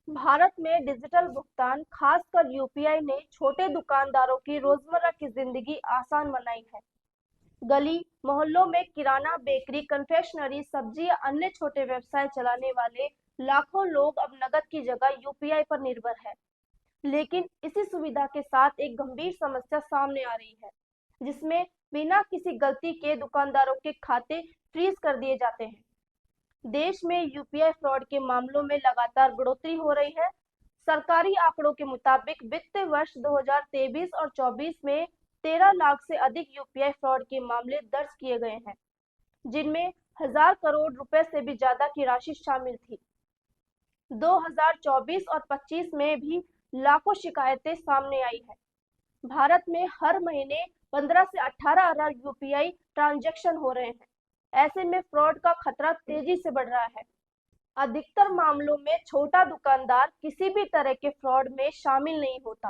भारत में डिजिटल भुगतान, खासकर यूपीआई ने छोटे दुकानदारों की रोजमर्रा की जिंदगी आसान बनाई है। गली मोहल्लों में किराना, बेकरी, कन्फेक्शनरी, सब्जी या अन्य छोटे व्यवसाय चलाने वाले लाखों लोग अब नकद की जगह यूपीआई पर निर्भर है। लेकिन इसी सुविधा के साथ एक गंभीर समस्या सामने आ रही है, जिसमें बिना किसी गलती के दुकानदारों के खाते फ्रीज कर दिए जाते हैं। देश में यूपीआई फ्रॉड के मामलों में लगातार बढ़ोतरी हो रही है। सरकारी आंकड़ों के मुताबिक वित्त वर्ष 2023 और 24 में 13 लाख से अधिक यूपीआई फ्रॉड के मामले दर्ज किए गए हैं, जिनमें 1000 करोड़ रुपए से भी ज्यादा की राशि शामिल थी। 2024 और 25 में भी लाखों शिकायतें सामने आई है। भारत में हर महीने 15 से 18 अरब यूपीआई ट्रांजैक्शन हो रहे हैं। ऐसे में फ्रॉड का खतरा तेजी से बढ़ रहा है। अधिकतर मामलों में छोटा दुकानदार किसी भी तरह के फ्रॉड में शामिल नहीं होता।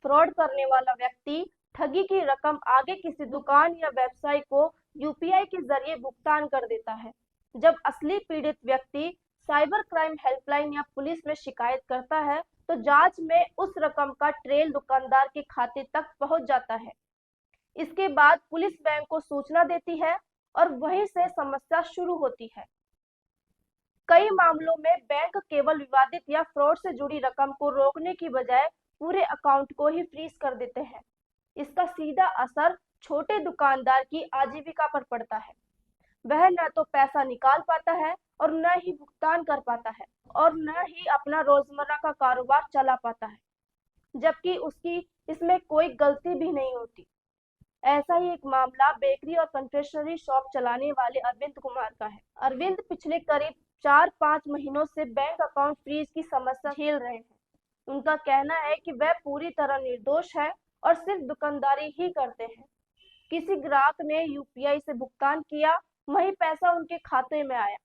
फ्रॉड करने वाला व्यक्ति ठगी की रकम आगे किसी दुकान या व्यवसायी को यूपीआई के जरिए भुगतान कर देता है। जब असली पीड़ित व्यक्ति साइबर क्राइम हेल्पलाइन या पुलिस में शिकायत करता है, तो जांच में उस रकम का ट्रेल दुकानदार के खाते तक पहुंच जाता है। इसके बाद पुलिस बैंक को सूचना देती है और वहीं से समस्या शुरू होती है। कई मामलों में बैंक केवल विवादित या फ्रॉड से जुड़ी रकम को रोकने की बजाय पूरे अकाउंट को ही फ्रीज कर देते हैं। इसका सीधा असर छोटे दुकानदार की आजीविका पर पड़ता है। वह न तो पैसा निकाल पाता है और न ही भुगतान कर पाता है और न ही अपना रोजमर्रा का कारोबार चला पाता है, जबकि उसकी इसमें कोई गलती भी नहीं होती। ऐसा ही एक मामला बेकरी और कन्फेक्शनरी शॉप चलाने वाले अरविंद कुमार का है। अरविंद पिछले करीब 4-5 महीनों से बैंक अकाउंट फ्रीज की समस्या झेल रहे हैं। उनका कहना है कि वह पूरी तरह निर्दोष है और सिर्फ दुकानदारी ही करते हैं। किसी ग्राहक ने यूपीआई से भुगतान किया, वही पैसा उनके खाते में आया।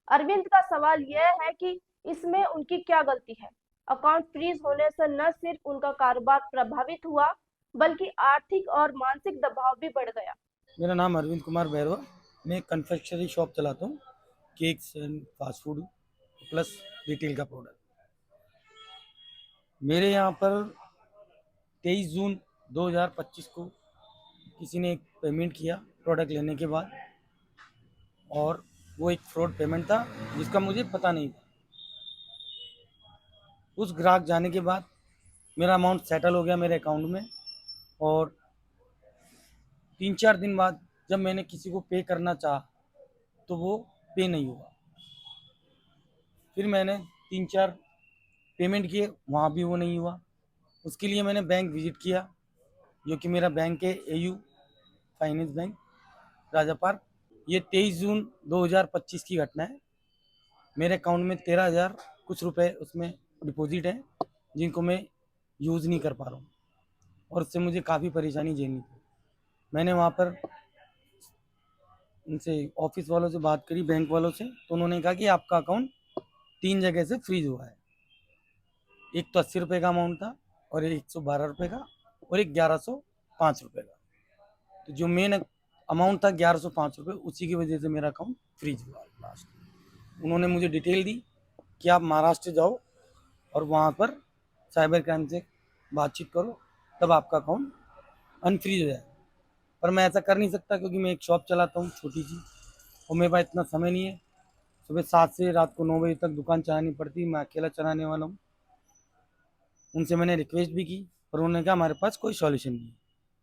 अरविंद का सवाल यह है कि इसमें उनकी क्या गलती है। अकाउंट फ्रीज होने से न सिर्फ उनका कारोबार प्रभावित हुआ, बल्कि आर्थिक और मानसिक दबाव भी बढ़ गया। मेरा नाम अरविंद कुमार बैरवा। मैं कन्फेक्शनरी शॉप चलाता हूँ। Cakes and fast food plus retail का प्रोडक्ट। मेरे यहाँ पर 23 जून 2025 को किसी ने एक पेमेंट किया प्रोडक्ट लेने के बाद, और वो एक फ्रॉड पेमेंट था जिसका मुझे पता नहीं था। उस ग्राहक जाने के बाद मेरा अमाउंट सेटल हो गया मेरे अकाउंट में, और 3-4 दिन बाद जब मैंने किसी को पे करना चाहा तो वो पे नहीं हुआ। फिर मैंने 3-4 पेमेंट किए, वहाँ भी वो नहीं हुआ। उसके लिए मैंने बैंक विजिट किया, जो कि मेरा बैंक है एयू फाइनेंस बैंक, राजा पार्क। ये 23 जून 2025 की घटना है। मेरे अकाउंट में 13,000 कुछ रुपए उसमें डिपॉजिट है, जिनको मैं यूज़ नहीं कर पा रहा हूँ, और उससे मुझे काफ़ी परेशानी झेलनी पड़ी। मैंने वहाँ पर उनसे ऑफिस वालों से बात करी, बैंक वालों से, तो उन्होंने कहा कि आपका अकाउंट 3 जगह से फ्रीज हुआ है। एक तो 80 रुपये का अमाउंट था, और 112 रुपये का, और एक 1105 रुपये का। तो जो मेन अमाउंट था 1105 रुपये, उसी की वजह से मेरा अकाउंट फ्रीज हुआ लास्ट। उन्होंने मुझे डिटेल दी कि आप महाराष्ट्र जाओ और वहाँ पर साइबर क्राइम से बातचीत करो, तब आपका अकाउंट अनफ्रीज हो जाए। पर मैं ऐसा कर नहीं सकता, क्योंकि मैं एक शॉप चलाता हूँ छोटी सी, और मेरे पास इतना समय नहीं है। सुबह 7 से रात को 9 बजे तक दुकान चलानी पड़ती है, मैं अकेला चलाने वाला हूँ। उनसे मैंने रिक्वेस्ट भी की, पर उन्होंने कहा हमारे पास कोई सॉल्यूशन नहीं है,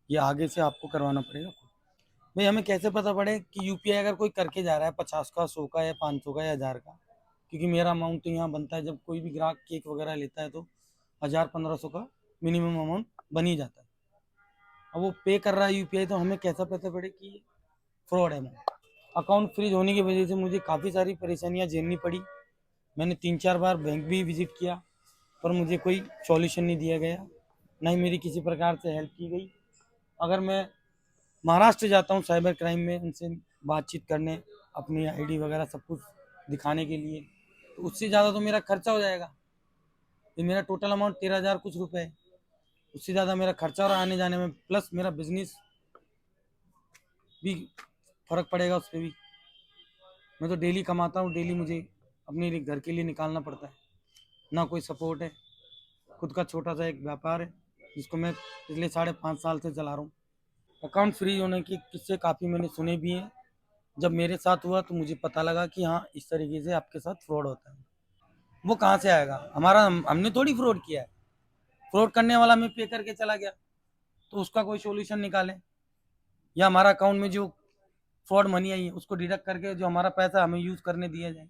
ये आगे से आपको करवाना पड़ेगा। भाई हमें कैसे पता पड़े कि यूपीआई अगर कोई करके जा रहा है 50 का, 100 का, या 500 का, या 1000 का? क्योंकि मेरा अमाउंट तो यहाँ बनता है, जब कोई भी ग्राहक केक वगैरह लेता है तो 1000-1500 का मिनिमम अमाउंट बन ही जाता है। अब वो पे कर रहा है यूपीआई, तो हमें कैसा पता पड़े कि ये फ्रॉड है? अकाउंट फ्रीज होने की वजह से मुझे काफ़ी सारी परेशानियाँ झेलनी पड़ी। मैंने 3-4 बार बैंक भी विजिट किया, पर मुझे कोई सॉल्यूशन नहीं दिया गया, ना ही मेरी किसी प्रकार से हेल्प की गई। अगर मैं महाराष्ट्र जाता हूँ साइबर क्राइम में उनसे बातचीत करने, अपनी आईडी वगैरह सब कुछ दिखाने के लिए, तो उससे ज़्यादा तो मेरा खर्चा हो जाएगा। ये मेरा टोटल अमाउंट 13,000 कुछ रुपए है, उससे ज़्यादा मेरा खर्चा और आने जाने में, प्लस मेरा बिजनेस भी फर्क पड़ेगा उस पर भी। मैं तो डेली कमाता हूँ, डेली मुझे अपने लिए घर के लिए निकालना पड़ता है। ना कोई सपोर्ट है। खुद का छोटा सा एक व्यापार है जिसको मैं पिछले 5.5 साल से चला रहा हूँ। अकाउंट फ्रीज होने की किस्से काफ़ी मैंने सुने भी हैं। जब मेरे साथ हुआ तो मुझे पता लगा कि हाँ, इस तरीके से आपके साथ फ्रॉड होता है। वो कहाँ से आएगा? हमने थोड़ी फ्रॉड किया है। फ्रॉड करने वाला मैं पे करके चला गया, तो उसका कोई सॉल्यूशन निकालें, या हमारा अकाउंट में जो फ्रॉड मनी आई है उसको डिडक्ट करके जो हमारा पैसा हमें यूज करने दिया जाए।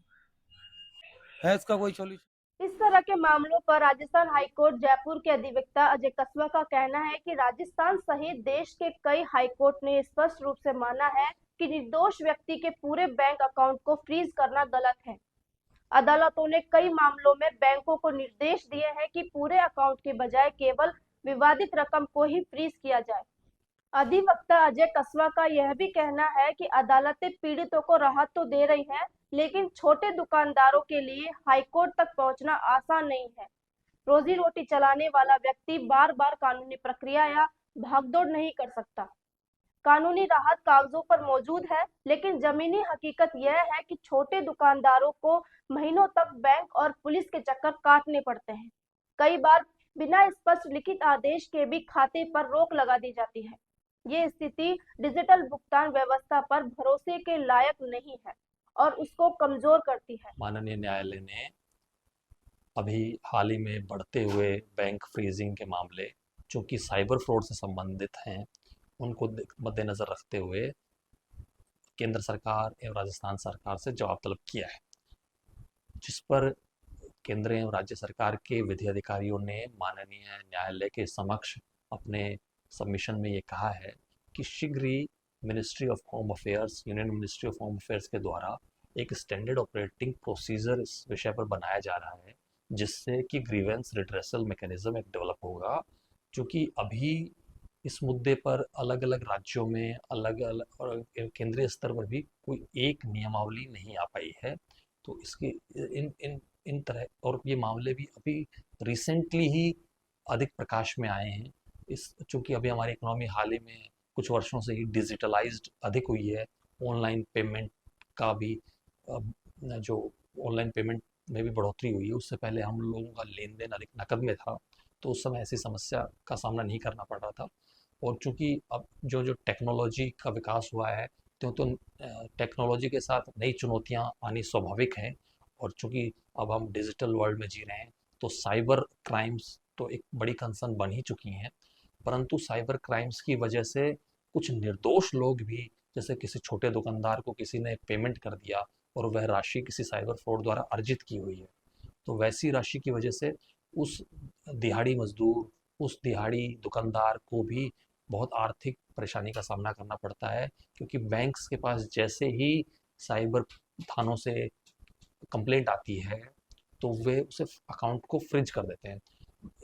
है इसका कोई सॉल्यूशन? इस तरह के मामलों पर राजस्थान हाईकोर्ट जयपुर के अधिवक्ता अजय कस्वा का कहना है कि राजस्थान सहित देश के कई हाईकोर्ट ने स्पष्ट रूप से माना है कि निर्दोष व्यक्ति के पूरे बैंक अकाउंट को फ्रीज करना गलत है। अदालतों ने कई मामलों में बैंकों को निर्देश दिए हैं कि पूरे अकाउंट के बजाय केवल विवादित रकम को ही फ्रीज किया जाए। अधिवक्ता अजय कस्वा का यह भी कहना है कि अदालतें पीड़ितों को राहत तो दे रही हैं, लेकिन छोटे दुकानदारों के लिए हाईकोर्ट तक पहुंचना आसान नहीं है। रोजी रोटी चलाने वाला व्यक्ति बार बार कानूनी प्रक्रिया या भागदौड़ नहीं कर सकता। कानूनी राहत कागजों पर मौजूद है, लेकिन जमीनी हकीकत यह है कि छोटे दुकानदारों को महीनों तक बैंक और पुलिस के चक्कर काटने पड़ते हैं। कई बार बिना स्पष्ट लिखित आदेश के भी खाते पर रोक लगा दी जाती है। ये स्थिति डिजिटल भुगतान व्यवस्था पर भरोसे के लायक नहीं है और उसको कमजोर करती है। माननीय न्यायालय ने अभी हाल ही में बढ़ते हुए बैंक फ्रीजिंग के मामले जो कि साइबर फ्रॉड से संबंधित हैं उनको मद्देनज़र रखते हुए केंद्र सरकार एवं राजस्थान सरकार से जवाब तलब किया है, जिस पर केंद्र एवं राज्य सरकार के विधि अधिकारियों ने माननीय न्यायालय के समक्ष अपने सबमिशन में ये कहा है कि शीघ्र ही ministry of home affairs, union ministry of home affairs के द्वारा एक स्टैंडर्ड ऑपरेटिंग प्रोसीजर इस विषय पर बनाया जा रहा है, जिससे कि ग्रीवेंस रिड्रेसल मैकेनिज्म एक डेवलप होगा, क्योंकि अभी इस मुद्दे पर अलग अलग राज्यों में अलग अलग और केंद्रीय स्तर पर भी कोई एक नियमावली नहीं आ पाई है। तो इसके इन इन इन तरह और ये मामले भी अभी रिसेंटली ही अधिक प्रकाश में आए हैं। इस चूँकि अभी हमारी इकोनॉमी हाल ही में कुछ वर्षों से ही डिजिटलाइज्ड अधिक हुई है, ऑनलाइन पेमेंट का भी जो ऑनलाइन पेमेंट में भी बढ़ोतरी हुई है। उससे पहले हम लोगों का लेन देन अधिक नकद में था, तो उस समय ऐसी समस्या का सामना नहीं करना पड़ रहा था। और चूँकि अब जो जो टेक्नोलॉजी का विकास हुआ है, तो टेक्नोलॉजी के साथ नई चुनौतियाँ आनी स्वाभाविक हैं। और चूँकि अब हम डिजिटल वर्ल्ड में जी रहे हैं, तो साइबर क्राइम्स तो एक बड़ी कंसर्न बन ही चुकी हैं। परंतु साइबर क्राइम्स की वजह से कुछ निर्दोष लोग भी, जैसे किसी छोटे दुकानदार को किसी ने पेमेंट कर दिया और वह राशि किसी साइबर फ्रॉड द्वारा अर्जित की हुई है, तो वैसी राशि की वजह से उस दिहाड़ी मजदूर, उस दिहाड़ी दुकानदार को भी बहुत आर्थिक परेशानी का सामना करना पड़ता है, क्योंकि बैंक्स के पास जैसे ही साइबर थानों से कंप्लेंट आती है, तो वे उसे अकाउंट को फ्रीज कर देते हैं।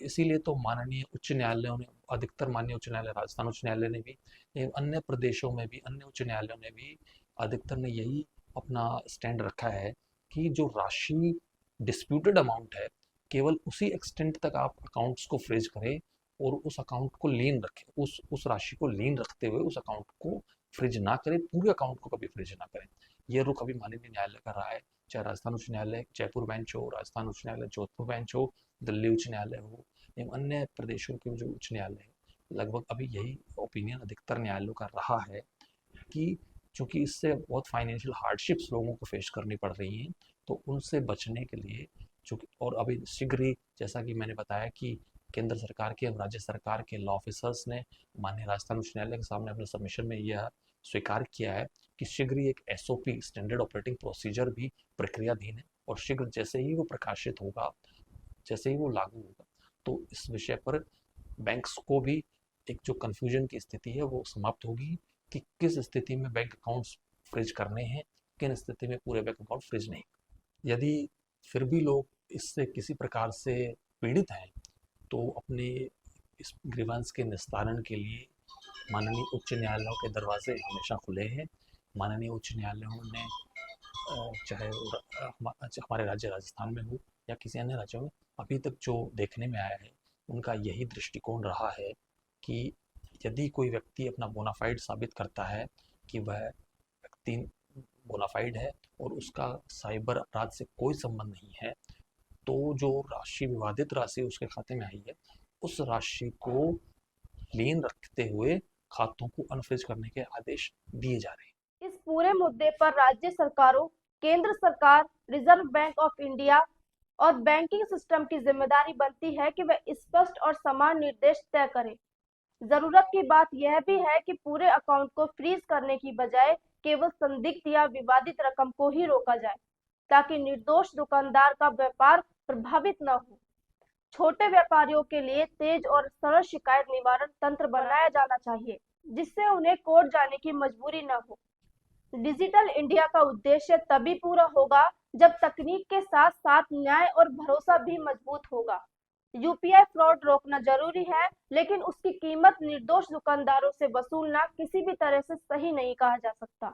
इसीलिए तो माननीय उच्च न्यायालयों ने, अधिकतर माननीय उच्च न्यायालय, राजस्थान उच्च न्यायालय ने भी, अन्य प्रदेशों में भी अन्य उच्च न्यायालयों ने भी, अधिकतर ने यही अपना स्टैंड रखा है कि जो राशि डिस्प्यूटेड अमाउंट है, केवल उसी एक्सटेंट तक आप अकाउंट्स को फ्रीज करें और उस अकाउंट को लीन रखें, उस राशि को लीन रखते हुए उस अकाउंट को फ्रीज ना करें, पूरे अकाउंट को कभी फ्रीज ना करें। ये रुख अभी माननीय न्यायालय का रहा है, चाहे राजस्थान उच्च न्यायालय जयपुर बेंच हो, राजस्थान उच्च न्यायालय जोधपुर बेंच हो, दिल्ली उच्च न्यायालय हो, एवं अन्य प्रदेशों के जो उच्च न्यायालय है, लगभग अभी यही ओपिनियन अधिकतर न्यायालयों का रहा है कि चूँकि इससे बहुत फाइनेंशियल हार्डशिप्स लोगों को फेस करनी पड़ रही हैं, तो उनसे बचने के लिए चूँकि, और अभी शीघ्र ही, जैसा कि मैंने बताया कि केंद्र सरकार के और राज्य सरकार के लॉ ऑफिसर्स ने माननीय राजस्थान उच्च न्यायालय के सामने अपने सबमिशन में यह स्वीकार किया है कि शीघ्र ही एक एसओपी, स्टैंडर्ड ऑपरेटिंग प्रोसीजर भी प्रक्रियाधीन है, और शीघ्र जैसे ही वो प्रकाशित होगा, जैसे ही वो लागू होगा, तो इस विषय पर बैंक्स को भी एक जो कन्फ्यूजन की स्थिति है वो समाप्त होगी कि किस स्थिति में बैंक अकाउंट्स फ्रीज करने हैं, किन स्थिति में पूरे बैंक अकाउंट फ्रीज नहीं। यदि फिर भी लोग इससे किसी प्रकार से पीड़ित हैं, तो अपने इस ग्रीवांस के निस्तारण के लिए माननीय उच्च न्यायालयों के दरवाजे हमेशा खुले हैं। माननीय उच्च न्यायालयों ने चाहे हमारे राज्य राजस्थान में हो या किसी अन्य राज्यों में, अभी तक जो देखने में आया है, उनका यही दृष्टिकोण रहा है कि यदि कोई व्यक्ति अपना बोनाफाइड साबित करता है कि वह व्यक्ति बोनाफाइड है और उसका साइबर अपराध से कोई संबंध नहीं है, तो जो राशि विवादित राशि उसके खाते में आई है, उस राशि को क्लीन रखते हुए खातों को अनफ्रीज करने के आदेश दिए जा रहे हैं। इस पूरे मुद्दे पर राज्य सरकारों, केंद्र सरकार, रिजर्व बैंक ऑफ इंडिया और बैंकिंग सिस्टम की जिम्मेदारी बनती है कि वे स्पष्ट और समान निर्देश तय करें। जरूरत की बात यह भी है कि पूरे अकाउंट को फ्रीज करने की बजाय केवल संदिग्ध या विवादित रकम को ही रोका जाए, ताकि निर्दोष दुकानदार का व्यापार प्रभावित न हो। छोटे व्यापारियों के लिए तेज और सरल शिकायत निवारण तंत्र बनाया जाना चाहिए, जिससे उन्हें कोर्ट जाने की मजबूरी न हो। डिजिटल इंडिया का उद्देश्य तभी पूरा होगा जब तकनीक के साथ साथ न्याय और भरोसा भी मजबूत होगा। यूपीआई फ्रॉड रोकना जरूरी है, लेकिन उसकी कीमत निर्दोष दुकानदारों से वसूलना किसी भी तरह से सही नहीं कहा जा सकता।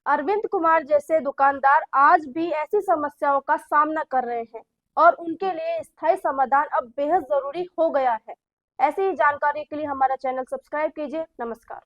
अरविंद कुमार जैसे दुकानदार आज भी ऐसी समस्याओं का सामना कर रहे हैं और उनके लिए स्थायी समाधान अब बेहद जरूरी हो गया है। ऐसी ही जानकारी के लिए हमारा चैनल सब्सक्राइब कीजिए। नमस्कार।